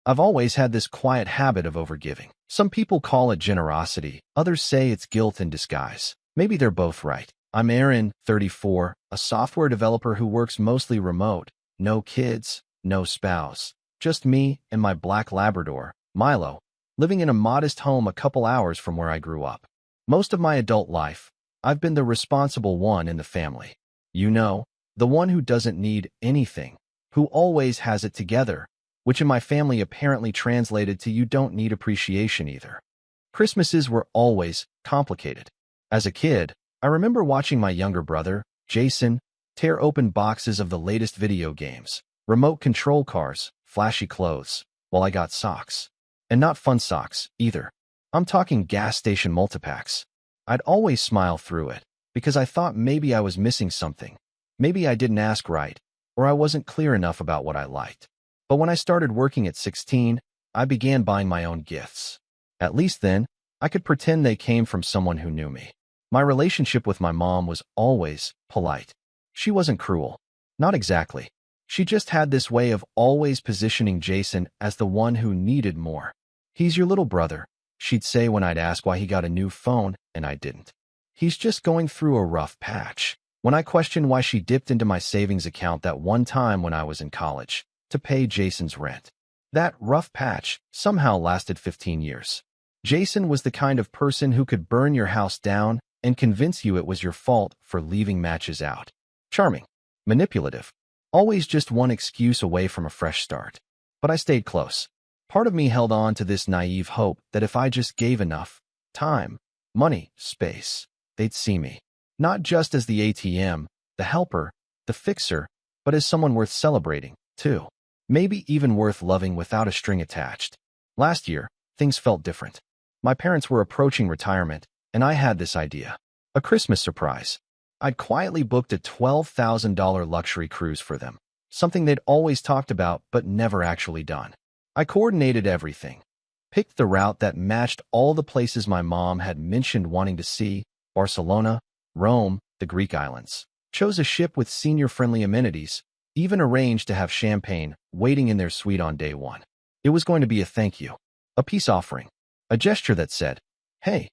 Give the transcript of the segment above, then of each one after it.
I've always had this quiet habit of overgiving. Some people call it generosity, others say it's guilt in disguise. Maybe they're both right. I'm Aaron, 34, a software developer who works mostly remote. No kids, no spouse. Just me and my black Labrador, Milo, living in a modest home a couple hours from where I grew up. Most of my adult life, I've been the responsible one in the family. You know, the one who doesn't need anything, who always has it together, which in my family apparently translated to you don't need appreciation either. Christmases were always complicated. As a kid, I remember watching my younger brother, Jason, tear open boxes of the latest video games, remote control cars, flashy clothes, while I got socks. And not fun socks, either. I'm talking gas station multipacks. I'd always smile through it, because I thought maybe I was missing something. Maybe I didn't ask right, or I wasn't clear enough about what I liked. But when I started working at 16, I began buying my own gifts. At least then, I could pretend they came from someone who knew me. My relationship with my mom was always polite. She wasn't cruel. Not exactly. She just had this way of always positioning Jason as the one who needed more. He's your little brother, she'd say when I'd ask why he got a new phone and I didn't. He's just going through a rough patch. When I questioned why she dipped into my savings account that one time when I was in college to pay Jason's rent. That rough patch somehow lasted 15 years. Jason was the kind of person who could burn your house down and convince you it was your fault for leaving matches out. Charming. Manipulative. Always just one excuse away from a fresh start. But I stayed close. Part of me held on to this naive hope that if I just gave enough time, money, space, they'd see me. Not just as the ATM, the helper, the fixer, but as someone worth celebrating, too. Maybe even worth loving without a string attached. Last year, things felt different. My parents were approaching retirement, and I had this idea. A Christmas surprise. I'd quietly booked a $12,000 luxury cruise for them. Something they'd always talked about but never actually done. I coordinated everything. Picked the route that matched all the places my mom had mentioned wanting to see. Barcelona, Rome, the Greek islands. Chose a ship with senior-friendly amenities. Even arranged to have champagne waiting in their suite on day one. It was going to be a thank you. A peace offering. A gesture that said, hey,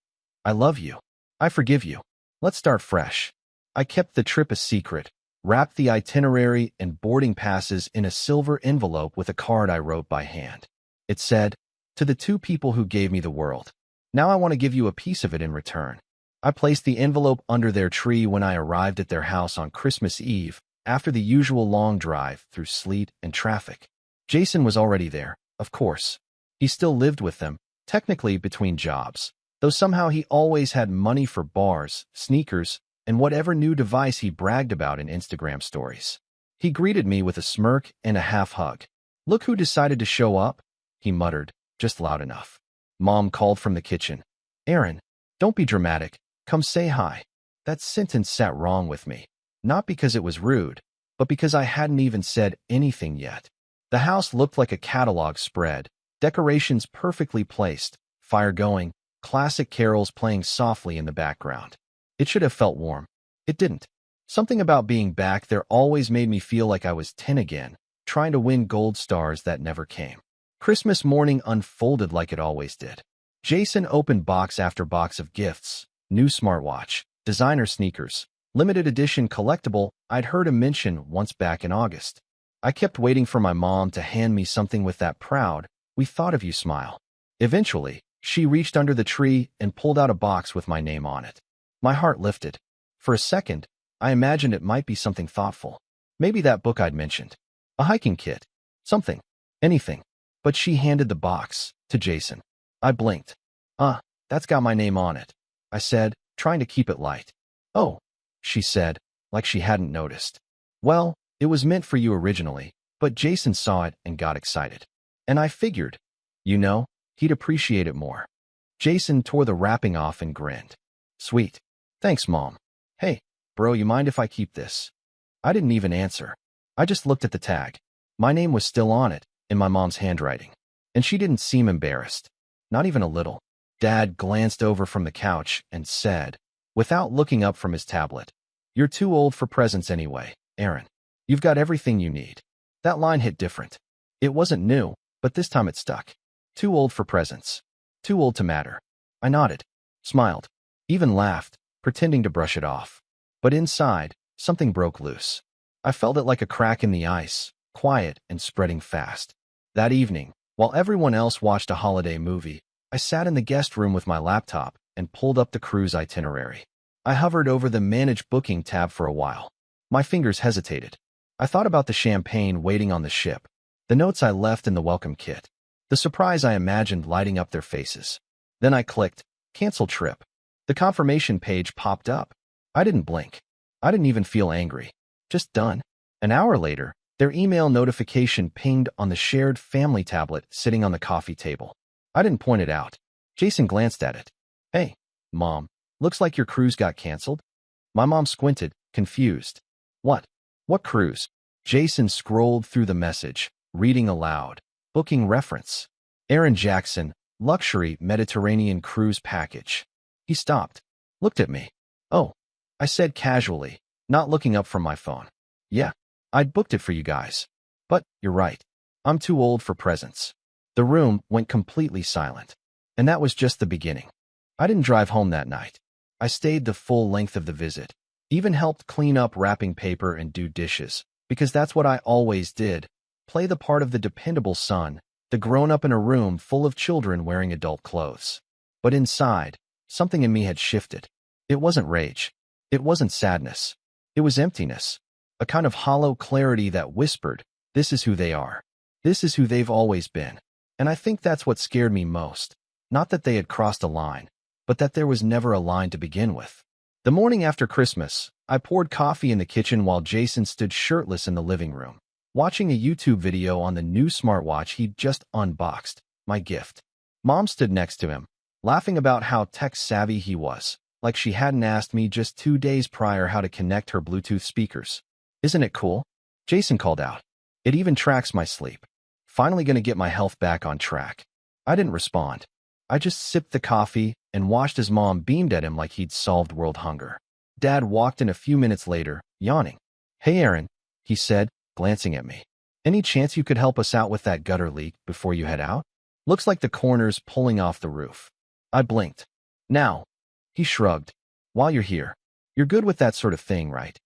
I love you. I forgive you. Let's start fresh. I kept the trip a secret, wrapped the itinerary and boarding passes in a silver envelope with a card I wrote by hand. It said, to the two people who gave me the world. Now I want to give you a piece of it in return. I placed the envelope under their tree when I arrived at their house on Christmas Eve, after the usual long drive through sleet and traffic. Jason was already there, of course. He still lived with them, technically between jobs, though somehow he always had money for bars, sneakers, and whatever new device he bragged about in Instagram stories. He greeted me with a smirk and a half hug. Look who decided to show up, he muttered, just loud enough. Mom called from the kitchen. Aaron, don't be dramatic, come say hi. That sentence sat wrong with me. Not because it was rude, but because I hadn't even said anything yet. The house looked like a catalog spread, decorations perfectly placed, fire going, classic carols playing softly in the background. It should have felt warm. It didn't. Something about being back there always made me feel like I was 10 again, trying to win gold stars that never came. Christmas morning unfolded like it always did. Jason opened box after box of gifts, new smartwatch, designer sneakers, limited edition collectible I'd heard him mention once back in August. I kept waiting for my mom to hand me something with that proud, we thought of you smile. Eventually, she reached under the tree and pulled out a box with my name on it. My heart lifted. For a second, I imagined it might be something thoughtful. Maybe that book I'd mentioned. A hiking kit. Something. Anything. But she handed the box to Jason. I blinked. That's got my name on it, I said, trying to keep it light. Oh, she said, like she hadn't noticed. Well, it was meant for you originally, but Jason saw it and got excited. And I figured, he'd appreciate it more. Jason tore the wrapping off and grinned. Sweet. Thanks, Mom. Hey, bro, you mind if I keep this? I didn't even answer. I just looked at the tag. My name was still on it, in my mom's handwriting. And she didn't seem embarrassed. Not even a little. Dad glanced over from the couch and said, without looking up from his tablet, you're too old for presents anyway, Aaron. You've got everything you need. That line hit different. It wasn't new, but this time it stuck. Too old for presents. Too old to matter. I nodded, smiled, even laughed, pretending to brush it off. But inside, something broke loose. I felt it like a crack in the ice, quiet and spreading fast. That evening, while everyone else watched a holiday movie, I sat in the guest room with my laptop and pulled up the cruise itinerary. I hovered over the Manage Booking tab for a while. My fingers hesitated. I thought about the champagne waiting on the ship, the notes I left in the welcome kit, the surprise I imagined lighting up their faces. Then I clicked, Cancel Trip. The confirmation page popped up. I didn't blink. I didn't even feel angry. Just done. An hour later, their email notification pinged on the shared family tablet sitting on the coffee table. I didn't point it out. Jason glanced at it. Hey, Mom, looks like your cruise got canceled. My mom squinted, confused. What? What cruise? Jason scrolled through the message, reading aloud. Booking reference. Aaron Jackson, luxury Mediterranean cruise package. He stopped, looked at me. Oh, I said casually, not looking up from my phone. Yeah, I'd booked it for you guys. But, you're right. I'm too old for presents. The room went completely silent. And that was just the beginning. I didn't drive home that night. I stayed the full length of the visit. Even helped clean up wrapping paper and do dishes, because that's what I always did. Play the part of the dependable son, the grown-up in a room full of children wearing adult clothes. But inside, something in me had shifted. It wasn't rage. It wasn't sadness. It was emptiness. A kind of hollow clarity that whispered, this is who they are. This is who they've always been. And I think that's what scared me most. Not that they had crossed a line, but that there was never a line to begin with. The morning after Christmas, I poured coffee in the kitchen while Jason stood shirtless in the living room, watching a YouTube video on the new smartwatch he'd just unboxed, my gift. Mom stood next to him, laughing about how tech-savvy he was, like she hadn't asked me just 2 days prior how to connect her Bluetooth speakers. Isn't it cool? Jason called out. It even tracks my sleep. Finally gonna get my health back on track. I didn't respond. I just sipped the coffee and watched as Mom beamed at him like he'd solved world hunger. Dad walked in a few minutes later, yawning. Hey Aaron, he said, glancing at me. Any chance you could help us out with that gutter leak before you head out? Looks like the corner's pulling off the roof. I blinked. Now. He shrugged. While you're here, you're good with that sort of thing, right?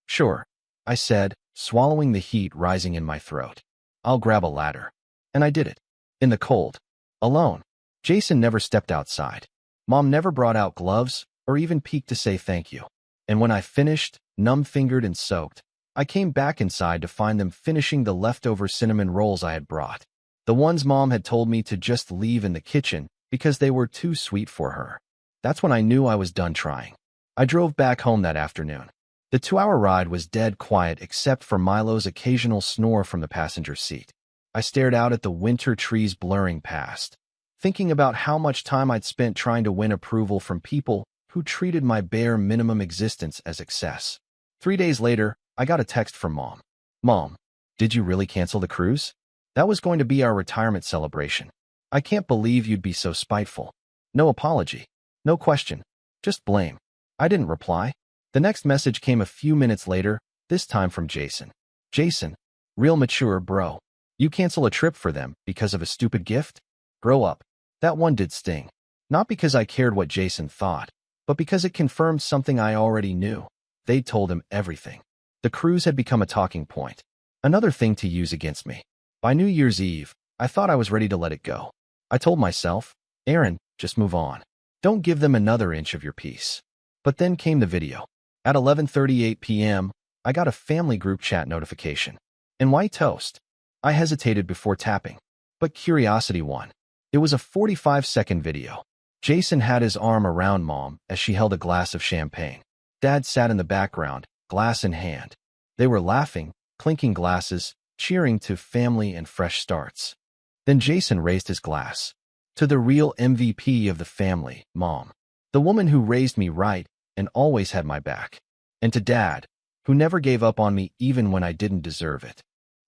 Sure, I said, swallowing the heat rising in my throat. I'll grab a ladder. And I did it. In the cold. Alone. Jason never stepped outside. Mom never brought out gloves or even peeked to say thank you. And when I finished, numb-fingered and soaked, I came back inside to find them finishing the leftover cinnamon rolls I had brought. The ones Mom had told me to just leave in the kitchen because they were too sweet for her. That's when I knew I was done trying. I drove back home that afternoon. The 2-hour ride was dead quiet except for Milo's occasional snore from the passenger seat. I stared out at the winter trees blurring past, thinking about how much time I'd spent trying to win approval from people who treated my bare minimum existence as excess. 3 days later, I got a text from Mom. Mom, did you really cancel the cruise? That was going to be our retirement celebration. I can't believe you'd be so spiteful. No apology. No question. Just blame. I didn't reply. The next message came a few minutes later, this time from Jason. Jason, real mature, bro. You cancel a trip for them because of a stupid gift? Grow up. That one did sting. Not because I cared what Jason thought, but because it confirmed something I already knew. They'd told him everything. The cruise had become a talking point. Another thing to use against me. By New Year's Eve, I thought I was ready to let it go. I told myself, Aaron, just move on. Don't give them another inch of your peace. But then came the video. At 11:38 p.m., I got a family group chat notification. And white toast. I hesitated before tapping, but curiosity won. It was a 45-second video. Jason had his arm around Mom as she held a glass of champagne. Dad sat in the background, glass in hand. They were laughing, clinking glasses, cheering to family and fresh starts. Then Jason raised his glass. To the real MVP of the family, Mom. The woman who raised me right and always had my back. And to Dad, who never gave up on me even when I didn't deserve it.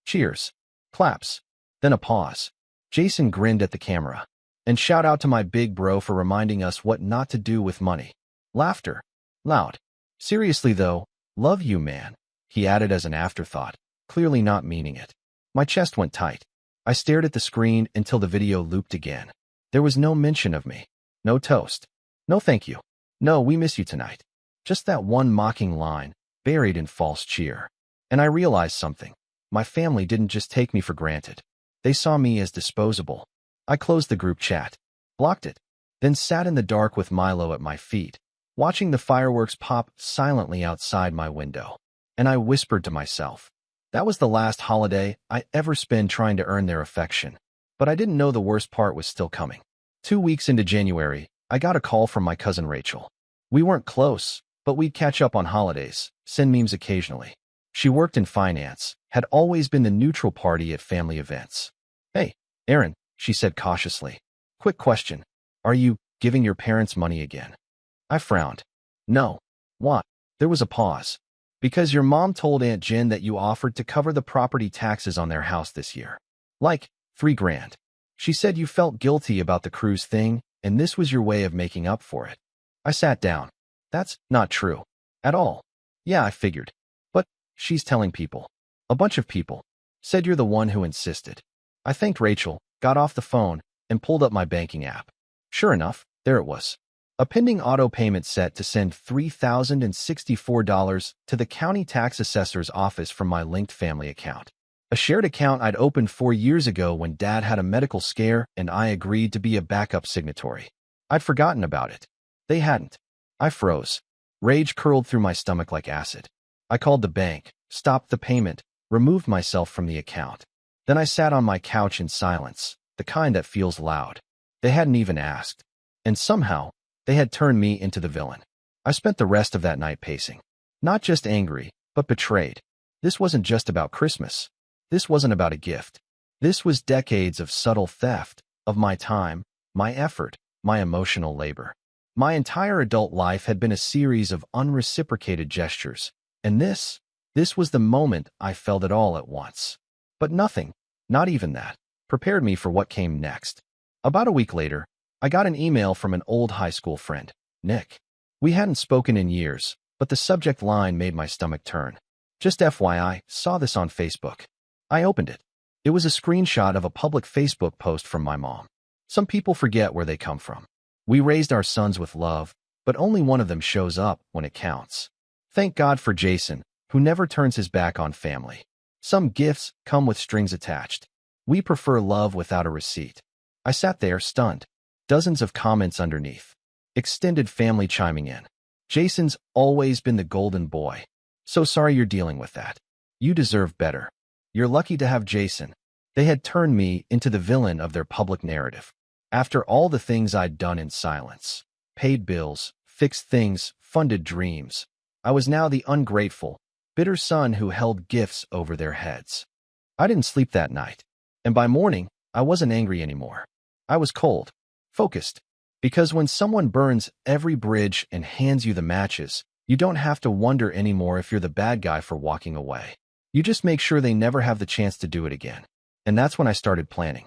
Cheers. Claps. Then a pause. Jason grinned at the camera. And shout out to my big bro for reminding us what not to do with money. Laughter. Loud. Seriously though, love you, man. He added as an afterthought, clearly not meaning it. My chest went tight. I stared at the screen until the video looped again. There was no mention of me. No toast. No thank you. No, we miss you tonight. Just that one mocking line, buried in false cheer. And I realized something. My family didn't just take me for granted. They saw me as disposable. I closed the group chat, blocked it, then sat in the dark with Milo at my feet, watching the fireworks pop silently outside my window. And I whispered to myself, that was the last holiday I ever spent trying to earn their affection. But I didn't know the worst part was still coming. 2 weeks into January, I got a call from my cousin Rachel. We weren't close, but we'd catch up on holidays, send memes occasionally. She worked in finance, had always been the neutral party at family events. Hey, Aaron, she said cautiously. Quick question. Are you giving your parents money again? I frowned. No. What? There was a pause. Because your mom told Aunt Jen that you offered to cover the property taxes on their house this year. Like, $3,000. She said you felt guilty about the cruise thing, and this was your way of making up for it. I sat down. That's not true. At all. Yeah, I figured. But she's telling people. A bunch of people. Said you're the one who insisted. I thanked Rachel, got off the phone, and pulled up my banking app. Sure enough, there it was. A pending auto payment set to send $3,064 to the county tax assessor's office from my linked family account. A shared account I'd opened 4 years ago when Dad had a medical scare and I agreed to be a backup signatory. I'd forgotten about it. They hadn't. I froze. Rage curled through my stomach like acid. I called the bank, stopped the payment, removed myself from the account. Then I sat on my couch in silence, the kind that feels loud. They hadn't even asked. And somehow, they had turned me into the villain. I spent the rest of that night pacing. Not just angry, but betrayed. This wasn't just about Christmas. This wasn't about a gift. This was decades of subtle theft, of my time, my effort, my emotional labor. My entire adult life had been a series of unreciprocated gestures. And this was the moment I felt it all at once. But nothing, not even that, prepared me for what came next. About a week later, I got an email from an old high school friend, Nick. We hadn't spoken in years, but the subject line made my stomach turn. Just FYI, saw this on Facebook. I opened it. It was a screenshot of a public Facebook post from my mom. Some people forget where they come from. We raised our sons with love, but only one of them shows up when it counts. Thank God for Jason, who never turns his back on family. Some gifts come with strings attached. We prefer love without a receipt. I sat there, stunned. Dozens of comments underneath. Extended family chiming in. Jason's always been the golden boy. So sorry you're dealing with that. You deserve better. You're lucky to have Jason. They had turned me into the villain of their public narrative. After all the things I'd done in silence. Paid bills, fixed things, funded dreams. I was now the ungrateful, bitter son who held gifts over their heads. I didn't sleep that night. And by morning, I wasn't angry anymore. I was cold. Focused. Because when someone burns every bridge and hands you the matches, you don't have to wonder anymore if you're the bad guy for walking away. You just make sure they never have the chance to do it again. And that's when I started planning.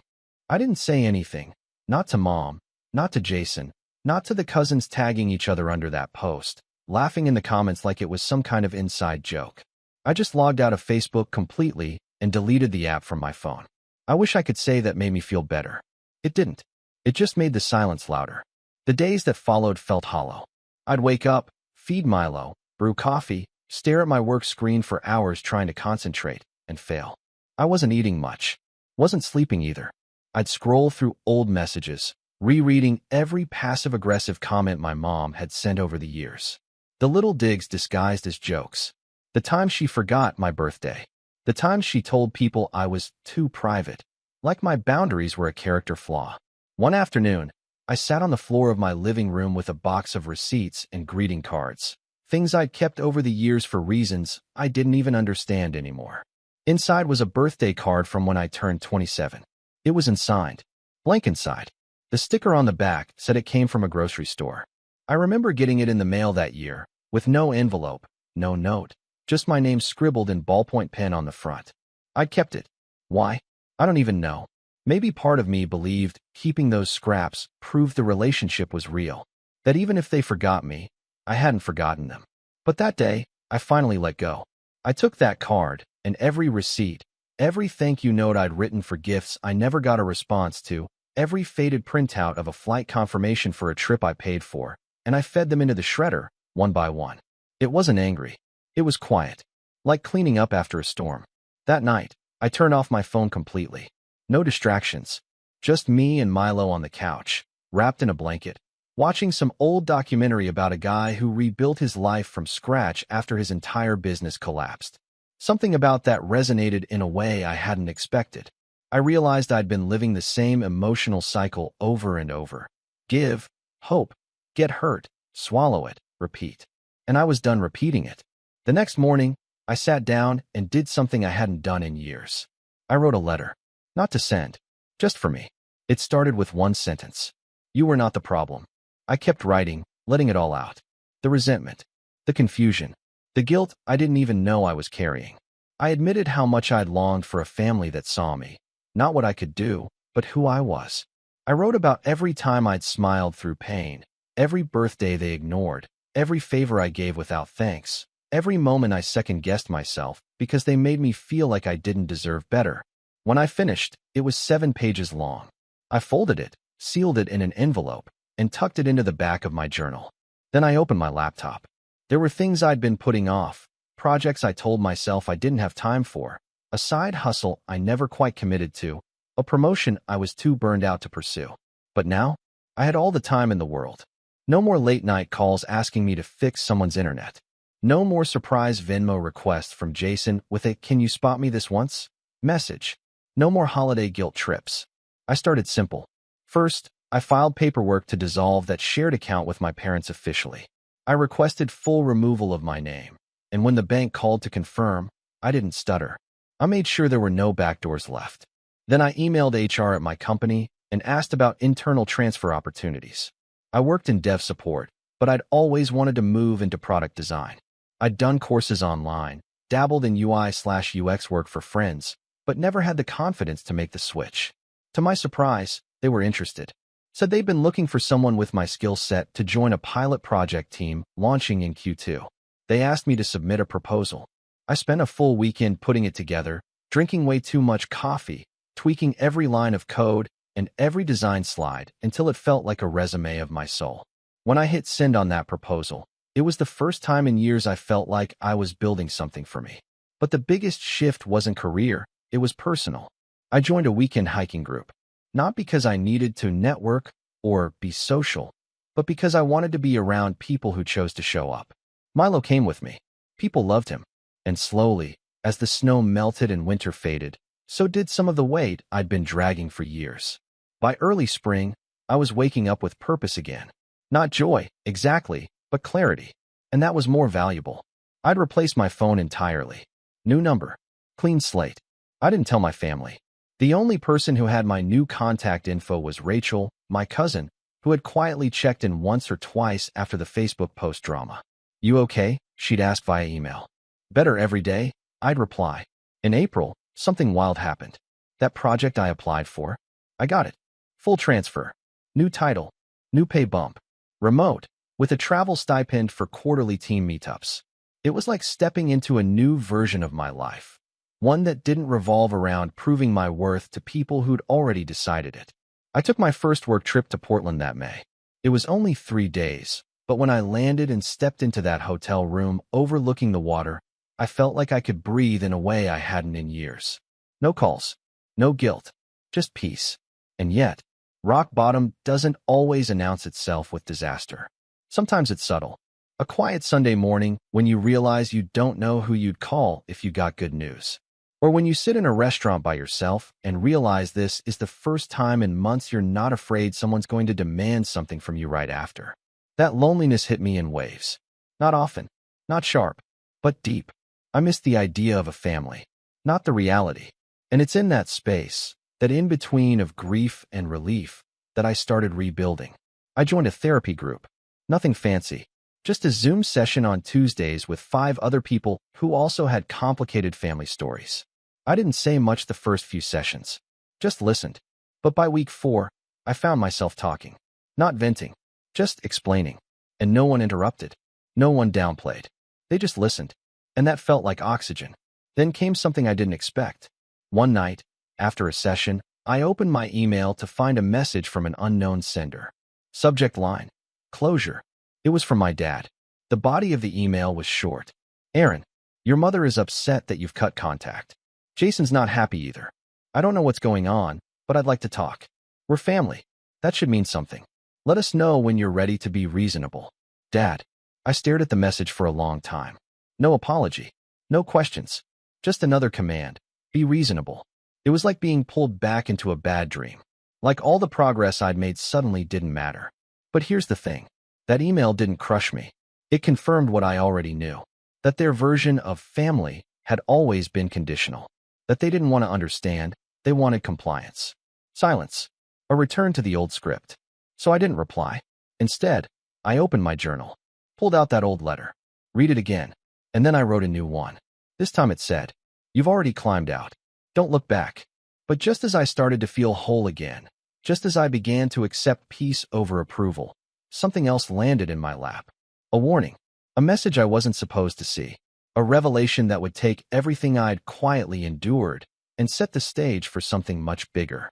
I didn't say anything. Not to Mom, not to Jason, not to the cousins tagging each other under that post, laughing in the comments like it was some kind of inside joke. I just logged out of Facebook completely and deleted the app from my phone. I wish I could say that made me feel better. It didn't. It just made the silence louder. The days that followed felt hollow. I'd wake up, feed Milo, brew coffee, stare at my work screen for hours trying to concentrate, and fail. I wasn't eating much. Wasn't sleeping either. I'd scroll through old messages, rereading every passive-aggressive comment my mom had sent over the years. The little digs disguised as jokes. The times she forgot my birthday. The times she told people I was too private, like my boundaries were a character flaw. One afternoon, I sat on the floor of my living room with a box of receipts and greeting cards, things I'd kept over the years for reasons I didn't even understand anymore. Inside was a birthday card from when I turned 27. It was unsigned, blank inside. The sticker on the back said it came from a grocery store. I remember getting it in the mail that year, with no envelope, no note, just my name scribbled in ballpoint pen on the front. I'd kept it. Why? I don't even know. Maybe part of me believed keeping those scraps proved the relationship was real, that even if they forgot me, I hadn't forgotten them. But that day, I finally let go. I took that card and every receipt, Every thank you note I'd written for gifts I never got a response to, every faded printout of a flight confirmation for a trip I paid for, and I fed them into the shredder, one by one. It wasn't angry. It was quiet, like cleaning up after a storm. That night, I turned off my phone completely. No distractions. Just me and Milo on the couch, wrapped in a blanket, watching some old documentary about a guy who rebuilt his life from scratch after his entire business collapsed. Something about that resonated in a way I hadn't expected. I realized I'd been living the same emotional cycle over and over. Give, hope, get hurt, swallow it, repeat. And I was done repeating it. The next morning, I sat down and did something I hadn't done in years. I wrote a letter. Not to send, just for me. It started with one sentence. You were not the problem. I kept writing, letting it all out. The resentment, the confusion, the guilt I didn't even know I was carrying. I admitted how much I'd longed for a family that saw me. Not what I could do, but who I was. I wrote about every time I'd smiled through pain, every birthday they ignored, every favor I gave without thanks, every moment I second-guessed myself because they made me feel like I didn't deserve better. When I finished, it was 7 pages long. I folded it, sealed it in an envelope, and tucked it into the back of my journal. Then I opened my laptop. There were things I'd been putting off, projects I told myself I didn't have time for, a side hustle I never quite committed to, a promotion I was too burned out to pursue. But now, I had all the time in the world. No more late-night calls asking me to fix someone's internet. No more surprise Venmo requests from Jason with a "Can you spot me this once?" message. No more holiday guilt trips. I started simple. First, I filed paperwork to dissolve that shared account with my parents officially. I requested full removal of my name, and when the bank called to confirm, I didn't stutter. I made sure there were no backdoors left. Then I emailed HR at my company and asked about internal transfer opportunities. I worked in dev support, but I'd always wanted to move into product design. I'd done courses online, dabbled in UI/UX work for friends, but never had the confidence to make the switch. To my surprise, they were interested. Said they'd been looking for someone with my skill set to join a pilot project team launching in Q2. They asked me to submit a proposal. I spent a full weekend putting it together, drinking way too much coffee, tweaking every line of code and every design slide until it felt like a resume of my soul. When I hit send on that proposal, it was the first time in years I felt like I was building something for me. But the biggest shift wasn't career, it was personal. I joined a weekend hiking group. Not because I needed to network or be social, but because I wanted to be around people who chose to show up. Milo came with me. People loved him. And slowly, as the snow melted and winter faded, so did some of the weight I'd been dragging for years. By early spring, I was waking up with purpose again. Not joy, exactly, but clarity. And that was more valuable. I'd replaced my phone entirely. New number. Clean slate. I didn't tell my family. The only person who had my new contact info was Rachel, my cousin, who had quietly checked in once or twice after the Facebook post drama. You okay? She'd ask via email. Better every day, I'd reply. In April, something wild happened. That project I applied for, I got it. Full transfer. New title. New pay bump. Remote, with a travel stipend for quarterly team meetups. It was like stepping into a new version of my life. One that didn't revolve around proving my worth to people who'd already decided it. I took my first work trip to Portland that May. It was only 3 days, but when I landed and stepped into that hotel room overlooking the water, I felt like I could breathe in a way I hadn't in years. No calls, no guilt, just peace. And yet, rock bottom doesn't always announce itself with disaster. Sometimes it's subtle. A quiet Sunday morning when you realize you don't know who you'd call if you got good news. Or when you sit in a restaurant by yourself and realize this is the first time in months you're not afraid someone's going to demand something from you right after. That loneliness hit me in waves. Not often, not sharp, but deep. I missed the idea of a family, not the reality. And it's in that space, that in-between of grief and relief, that I started rebuilding. I joined a therapy group. Nothing fancy. Just a Zoom session on Tuesdays with 5 other people who also had complicated family stories. I didn't say much the first few sessions, just listened. But by week 4, I found myself talking. Not venting, just explaining. And no one interrupted. No one downplayed. They just listened. And that felt like oxygen. Then came something I didn't expect. One night, after a session, I opened my email to find a message from an unknown sender. Subject line: closure. It was from my dad. The body of the email was short. Aaron, your mother is upset that you've cut contact. Jason's not happy either. I don't know what's going on, but I'd like to talk. We're family. That should mean something. Let us know when you're ready to be reasonable. Dad. I stared at the message for a long time. No apology. No questions. Just another command. Be reasonable. It was like being pulled back into a bad dream. Like all the progress I'd made suddenly didn't matter. But here's the thing. That email didn't crush me. It confirmed what I already knew. That their version of family had always been conditional. That they didn't want to understand. They wanted compliance. Silence. A return to the old script. So I didn't reply. Instead, I opened my journal. Pulled out that old letter. Read it again. And then I wrote a new one. This time it said, "You've already climbed out. Don't look back." But just as I started to feel whole again, just as I began to accept peace over approval, something else landed in my lap. A warning. A message I wasn't supposed to see. A revelation that would take everything I'd quietly endured and set the stage for something much bigger.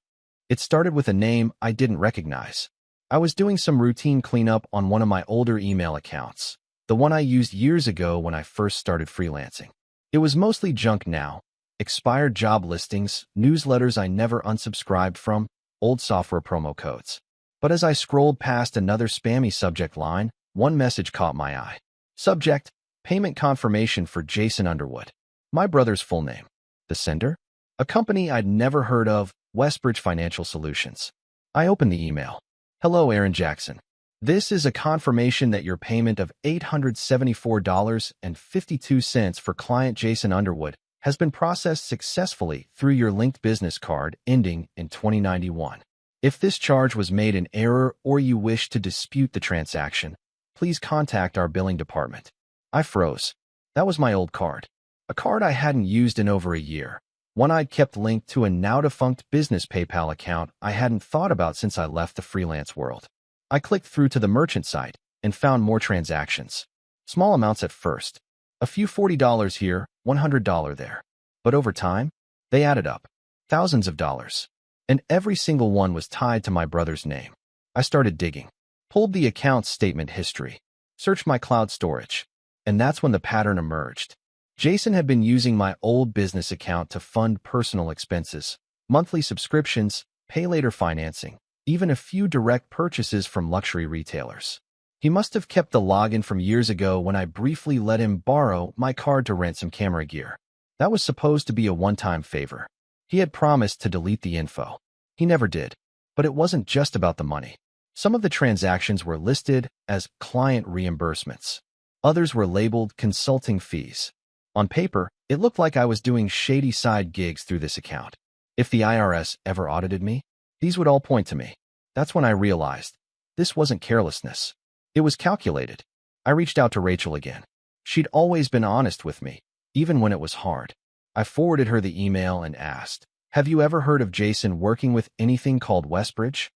It started with a name I didn't recognize. I was doing some routine cleanup on one of my older email accounts, the one I used years ago when I first started freelancing. It was mostly junk now. Expired job listings, newsletters I never unsubscribed from, old software promo codes. But as I scrolled past another spammy subject line, one message caught my eye. Subject: payment confirmation for Jason Underwood. My brother's full name. The sender? A company I'd never heard of, Westbridge Financial Solutions. I opened the email. Hello, Aaron Jackson. This is a confirmation that your payment of $874.52 for client Jason Underwood has been processed successfully through your linked business card ending in 2091. If this charge was made in error or you wish to dispute the transaction, please contact our billing department. I froze. That was my old card. A card I hadn't used in over a year. One I'd kept linked to a now-defunct business PayPal account I hadn't thought about since I left the freelance world. I clicked through to the merchant site and found more transactions. Small amounts at first. A few $40 here, $100 there. But over time, they added up. Thousands of dollars. And every single one was tied to my brother's name. I started digging. Pulled the account statement history. Searched my cloud storage. And that's when the pattern emerged. Jason had been using my old business account to fund personal expenses, monthly subscriptions, pay later financing, even a few direct purchases from luxury retailers. He must have kept the login from years ago when I briefly let him borrow my card to rent some camera gear. That was supposed to be a one-time favor. He had promised to delete the info. He never did. But it wasn't just about the money. Some of the transactions were listed as client reimbursements. Others were labeled consulting fees. On paper, it looked like I was doing shady side gigs through this account. If the IRS ever audited me, these would all point to me. That's when I realized this wasn't carelessness. It was calculated. I reached out to Rachel again. She'd always been honest with me, even when it was hard. I forwarded her the email and asked, "Have you ever heard of Jason working with anything called Westbridge?"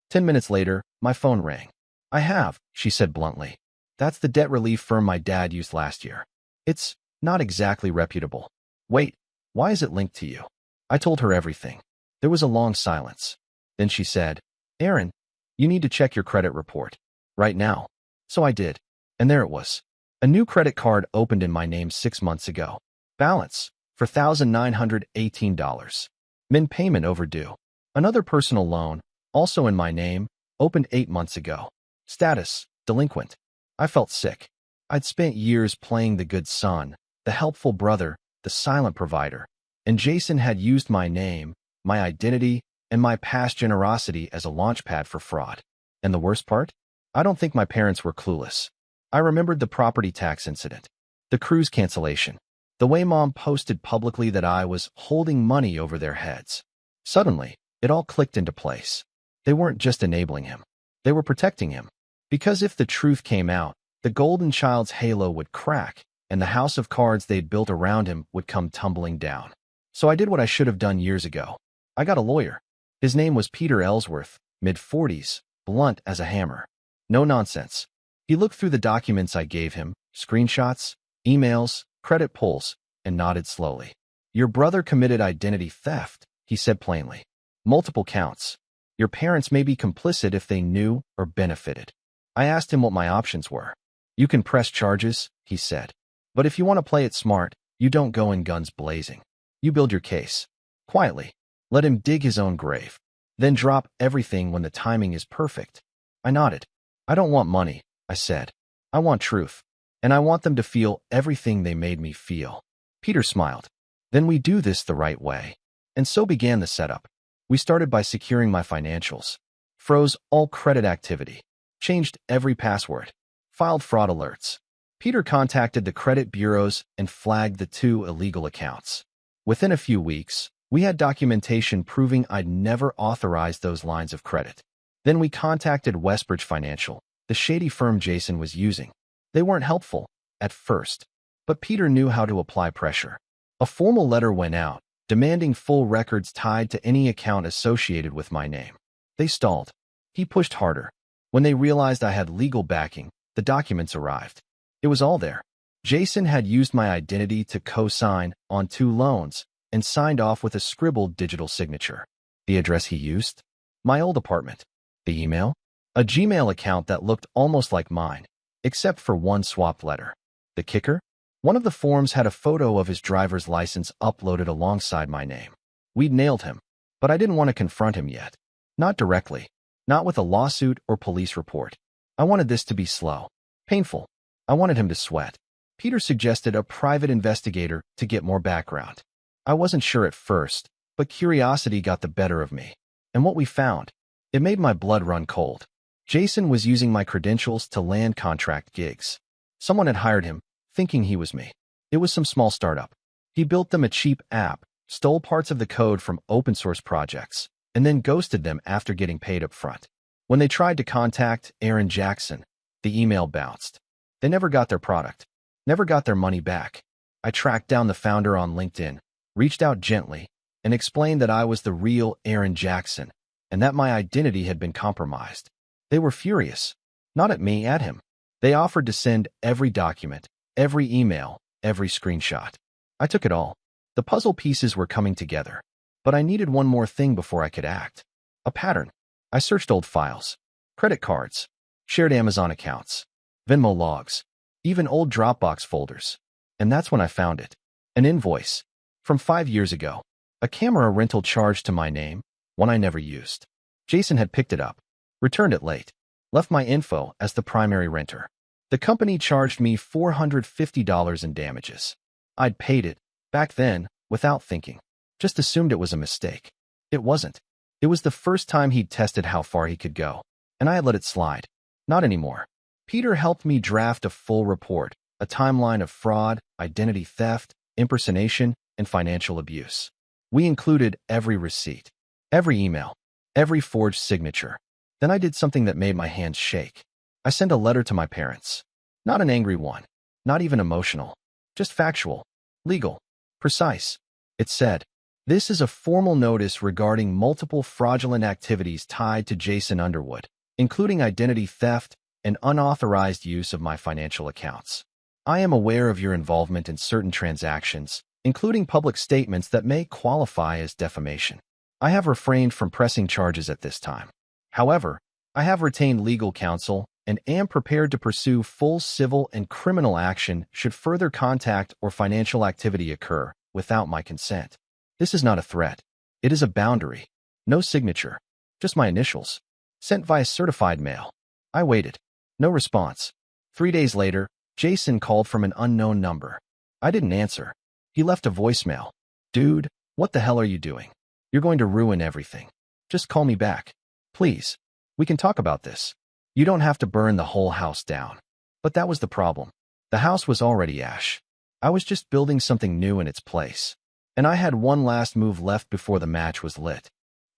10 minutes later, my phone rang. "I have," she said bluntly. "That's the debt relief firm my dad used last year. It's not exactly reputable." "Wait, why is it linked to you?" I told her everything. There was a long silence. Then she said, "Aaron, you need to check your credit report. Right now." So I did. And there it was. A new credit card opened in my name 6 months ago. Balance for $1,918. Min payment overdue. Another personal loan, also in my name, opened 8 months ago. Status: delinquent. I felt sick. I'd spent years playing the good son, the helpful brother, the silent provider. And Jason had used my name, my identity, and my past generosity as a launchpad for fraud. And the worst part? I don't think my parents were clueless. I remembered the property tax incident, the cruise cancellation, the way Mom posted publicly that I was holding money over their heads. Suddenly, it all clicked into place. They weren't just enabling him. They were protecting him. Because if the truth came out, the golden child's halo would crack, and the house of cards they'd built around him would come tumbling down. So I did what I should have done years ago. I got a lawyer. His name was Peter Ellsworth, mid-40s, blunt as a hammer. No nonsense. He looked through the documents I gave him, screenshots, emails, credit pulls, and nodded slowly. Your brother committed identity theft, he said plainly. Multiple counts. Your parents may be complicit if they knew or benefited. I asked him what my options were. You can press charges, he said. But if you want to play it smart, you don't go in guns blazing. You build your case. Quietly. Let him dig his own grave. Then drop everything when the timing is perfect. I nodded. I don't want money, I said. I want truth. And I want them to feel everything they made me feel. Peter smiled. Then we do this the right way. And so began the setup. We started by securing my financials. Froze all credit activity. Changed every password. Filed fraud alerts. Peter contacted the credit bureaus and flagged the 2 illegal accounts. Within a few weeks, we had documentation proving I'd never authorized those lines of credit. Then we contacted Westbridge Financial, the shady firm Jason was using. They weren't helpful, at first, but Peter knew how to apply pressure. A formal letter went out, demanding full records tied to any account associated with my name. They stalled. He pushed harder. When they realized I had legal backing, the documents arrived. It was all there. Jason had used my identity to co-sign on 2 loans and signed off with a scribbled digital signature. The address he used? My old apartment. The email? A Gmail account that looked almost like mine, except for one swapped letter. The kicker? One of the forms had a photo of his driver's license uploaded alongside my name. We'd nailed him, but I didn't want to confront him yet. Not directly. Not with a lawsuit or police report. I wanted this to be slow. Painful. I wanted him to sweat. Peter suggested a private investigator to get more background. I wasn't sure at first, but curiosity got the better of me. And what we found, it made my blood run cold. Jason was using my credentials to land contract gigs. Someone had hired him, thinking he was me. It was some small startup. He built them a cheap app, stole parts of the code from open source projects, and then ghosted them after getting paid up front. When they tried to contact Aaron Jackson, the email bounced. They never got their product, never got their money back. I tracked down the founder on LinkedIn, reached out gently, and explained that I was the real Aaron Jackson and that my identity had been compromised. They were furious. Not at me, at him. They offered to send every document, every email, every screenshot. I took it all. The puzzle pieces were coming together. But I needed one more thing before I could act. A pattern. I searched old files, credit cards, shared Amazon accounts, Venmo logs, even old Dropbox folders. And that's when I found it. An invoice. From 5 years ago. A camera rental charge to my name, one I never used. Jason had picked it up, returned it late, left my info as the primary renter. The company charged me $450 in damages. I'd paid it, back then, without thinking. Just assumed it was a mistake. It wasn't. It was the first time he'd tested how far he could go, and I had let it slide. Not anymore. Peter helped me draft a full report, a timeline of fraud, identity theft, impersonation, and financial abuse. We included every receipt, every email, every forged signature. Then I did something that made my hands shake. I sent a letter to my parents. Not an angry one, not even emotional, just factual, legal, precise. It said, "This is a formal notice regarding multiple fraudulent activities tied to Jason Underwood, including identity theft and unauthorized use of my financial accounts. I am aware of your involvement in certain transactions, including public statements that may qualify as defamation. I have refrained from pressing charges at this time. However, I have retained legal counsel and am prepared to pursue full civil and criminal action should further contact or financial activity occur without my consent. This is not a threat. It is a boundary. No signature. Just my initials. Sent via certified mail." I waited. No response. 3 days later, Jason called from an unknown number. I didn't answer. He left a voicemail. "Dude, what the hell are you doing? You're going to ruin everything. Just call me back. Please. We can talk about this. You don't have to burn the whole house down." But that was the problem. The house was already ash. I was just building something new in its place. And I had one last move left before the match was lit.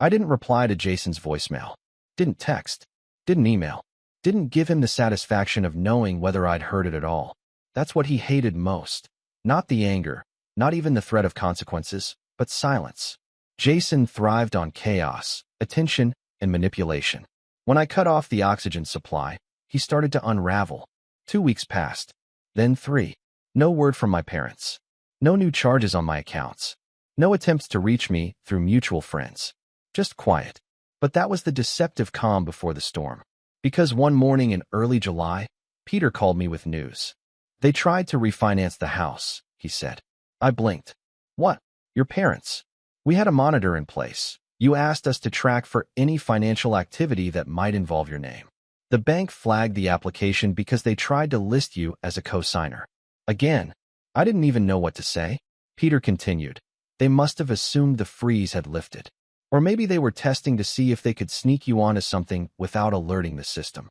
I didn't reply to Jason's voicemail. Didn't text. Didn't email. Didn't give him the satisfaction of knowing whether I'd heard it at all. That's what he hated most. Not the anger, not even the threat of consequences, but silence. Jason thrived on chaos, attention, and manipulation. When I cut off the oxygen supply, he started to unravel. 2 weeks passed. Then 3. No word from my parents. No new charges on my accounts. No attempts to reach me through mutual friends. Just quiet. But that was the deceptive calm before the storm. Because one morning in early July, Peter called me with news. They tried to refinance the house, he said. I blinked. What? Your parents? We had a monitor in place. You asked us to track for any financial activity that might involve your name. The bank flagged the application because they tried to list you as a co-signer. Again, I didn't even know what to say. Peter continued. They must have assumed the freeze had lifted. Or maybe they were testing to see if they could sneak you onto something without alerting the system.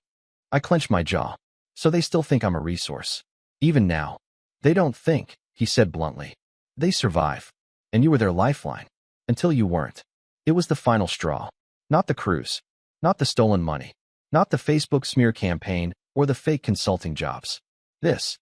I clenched my jaw. So they still think I'm a resource. Even now. They don't think, he said bluntly. They survive. And you were their lifeline. Until you weren't. It was the final straw. Not the cruise. Not the stolen money. Not the Facebook smear campaign or the fake consulting jobs. This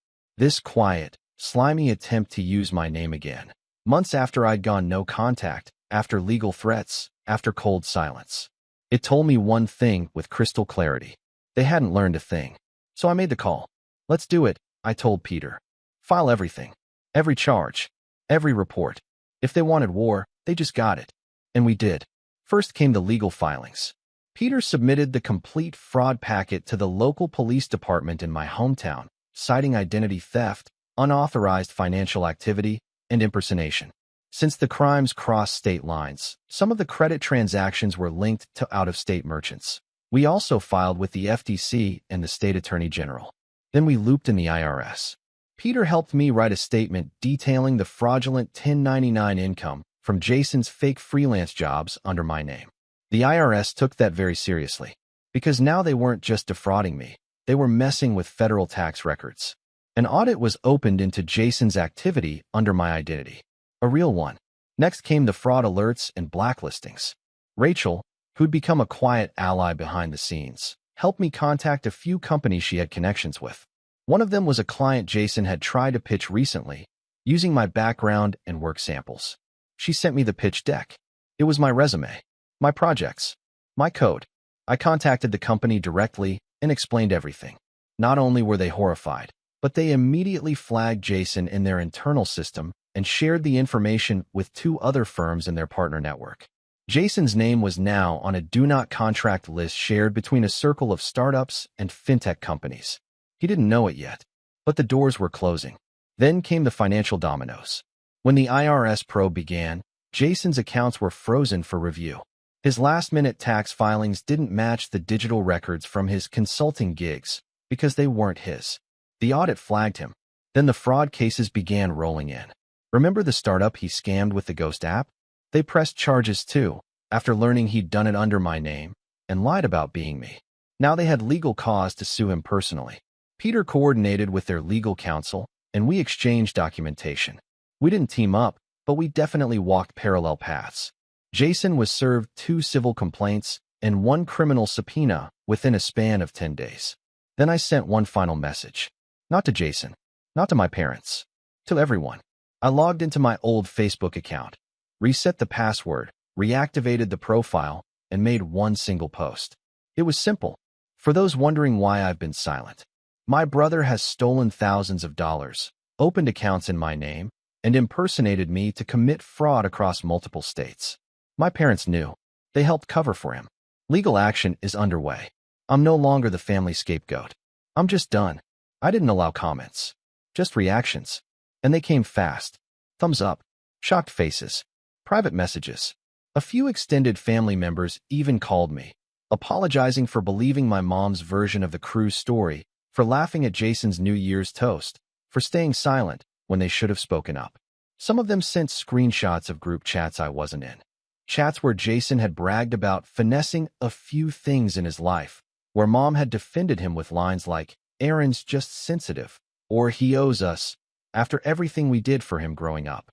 quiet, slimy attempt to use my name again. Months after I'd gone no contact, after legal threats, after cold silence. It told me one thing with crystal clarity. They hadn't learned a thing. So I made the call. Let's do it, I told Peter. File everything. Every charge. Every report. If they wanted war, they just got it. And we did. First came the legal filings. Peter submitted the complete fraud packet to the local police department in my hometown, citing identity theft, unauthorized financial activity, and impersonation. Since the crimes crossed state lines, some of the credit transactions were linked to out-of-state merchants. We also filed with the FTC and the state attorney general. Then we looped in the IRS. Peter helped me write a statement detailing the fraudulent 1099 income from Jason's fake freelance jobs under my name. The IRS took that very seriously, because now they weren't just defrauding me, they were messing with federal tax records. An audit was opened into Jason's activity under my identity. A real one. Next came the fraud alerts and blacklistings. Rachel, who'd become a quiet ally behind the scenes, helped me contact a few companies she had connections with. One of them was a client Jason had tried to pitch recently, using my background and work samples. She sent me the pitch deck. It was my resume, my projects, my code. I contacted the company directly and explained everything. Not only were they horrified, but they immediately flagged Jason in their internal system and shared the information with 2 other firms in their partner network. Jason's name was now on a do not contract list shared between a circle of startups and fintech companies. He didn't know it yet, but the doors were closing. Then came the financial dominoes. When the IRS probe began, Jason's accounts were frozen for review. His last-minute tax filings didn't match the digital records from his consulting gigs because they weren't his. The audit flagged him. Then the fraud cases began rolling in. Remember the startup he scammed with the Ghost app? They pressed charges too, after learning he'd done it under my name and lied about being me. Now they had legal cause to sue him personally. Peter coordinated with their legal counsel, and we exchanged documentation. We didn't team up, but we definitely walked parallel paths. Jason was served 2 civil complaints and 1 criminal subpoena within a span of 10 days. Then I sent one final message. Not to Jason, not to my parents, to everyone. I logged into my old Facebook account, reset the password, reactivated the profile, and made one single post. It was simple. For those wondering why I've been silent, my brother has stolen thousands of dollars, opened accounts in my name, and impersonated me to commit fraud across multiple states. My parents knew. They helped cover for him. Legal action is underway. I'm no longer the family scapegoat. I'm just done. I didn't allow comments. Just reactions. And they came fast. Thumbs up. Shocked faces. Private messages. A few extended family members even called me, apologizing for believing my mom's version of the cruise story, for laughing at Jason's New Year's toast, for staying silent when they should have spoken up. Some of them sent screenshots of group chats I wasn't in. Chats where Jason had bragged about finessing a few things in his life, where mom had defended him with lines like, "Aaron's just sensitive," or "he owes us," after everything we did for him growing up.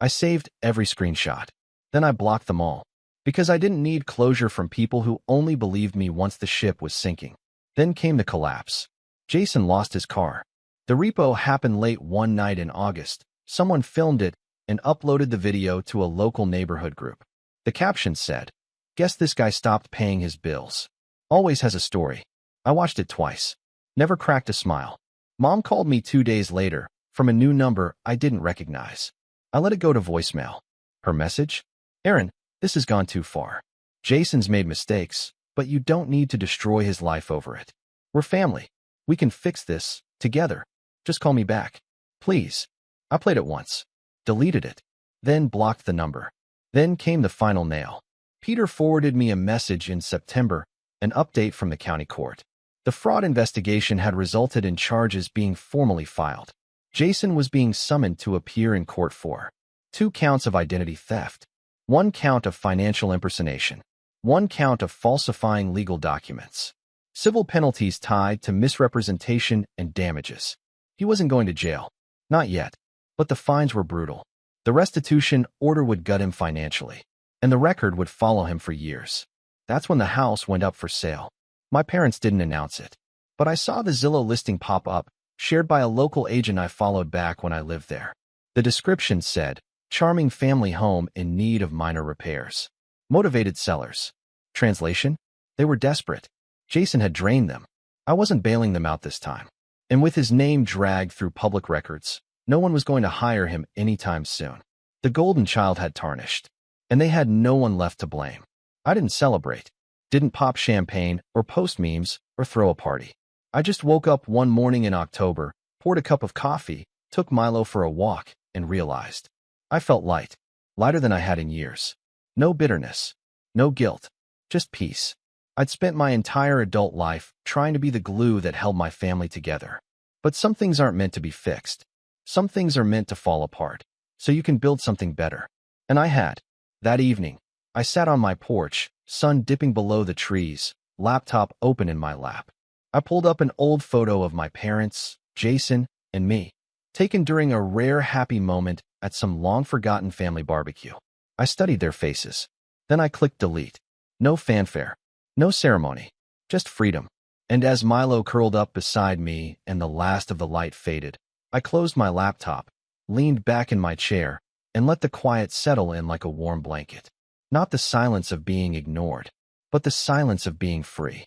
I saved every screenshot. Then I blocked them all, because I didn't need closure from people who only believed me once the ship was sinking. Then came the collapse. Jason lost his car. The repo happened late one night in August. Someone filmed it and uploaded the video to a local neighborhood group. The caption said, "Guess this guy stopped paying his bills. Always has a story." I watched it twice. Never cracked a smile. Mom called me 2 days later from a new number I didn't recognize. I let it go to voicemail. Her message? Aaron, this has gone too far. Jason's made mistakes, but you don't need to destroy his life over it. We're family. We can fix this together. Just call me back. Please. I played it once, deleted it, then blocked the number. Then came the final nail. Peter forwarded me a message in September, an update from the county court. The fraud investigation had resulted in charges being formally filed. Jason was being summoned to appear in court for 2 counts of identity theft, 1 count of financial impersonation, 1 count of falsifying legal documents. Civil penalties tied to misrepresentation and damages. He wasn't going to jail. Not yet. But the fines were brutal. The restitution order would gut him financially, and the record would follow him for years. That's when the house went up for sale. My parents didn't announce it, but I saw the Zillow listing pop up, shared by a local agent I followed back when I lived there. The description said, "Charming family home in need of minor repairs. Motivated sellers." Translation? They were desperate. Jason had drained them. I wasn't bailing them out this time. And with his name dragged through public records, no one was going to hire him anytime soon. The golden child had tarnished, and they had no one left to blame. I didn't celebrate, didn't pop champagne or post memes or throw a party. I just woke up one morning in October, poured a cup of coffee, took Milo for a walk, and realized I felt light, lighter than I had in years. No bitterness, no guilt, just peace. I'd spent my entire adult life trying to be the glue that held my family together. But some things aren't meant to be fixed. Some things are meant to fall apart, so you can build something better. And I had. That evening, I sat on my porch, sun dipping below the trees, laptop open in my lap. I pulled up an old photo of my parents, Jason, and me, taken during a rare happy moment at some long-forgotten family barbecue. I studied their faces. Then I clicked delete. No fanfare. No ceremony. Just freedom. And as Milo curled up beside me and the last of the light faded, I closed my laptop, leaned back in my chair, and let the quiet settle in like a warm blanket. Not the silence of being ignored, but the silence of being free.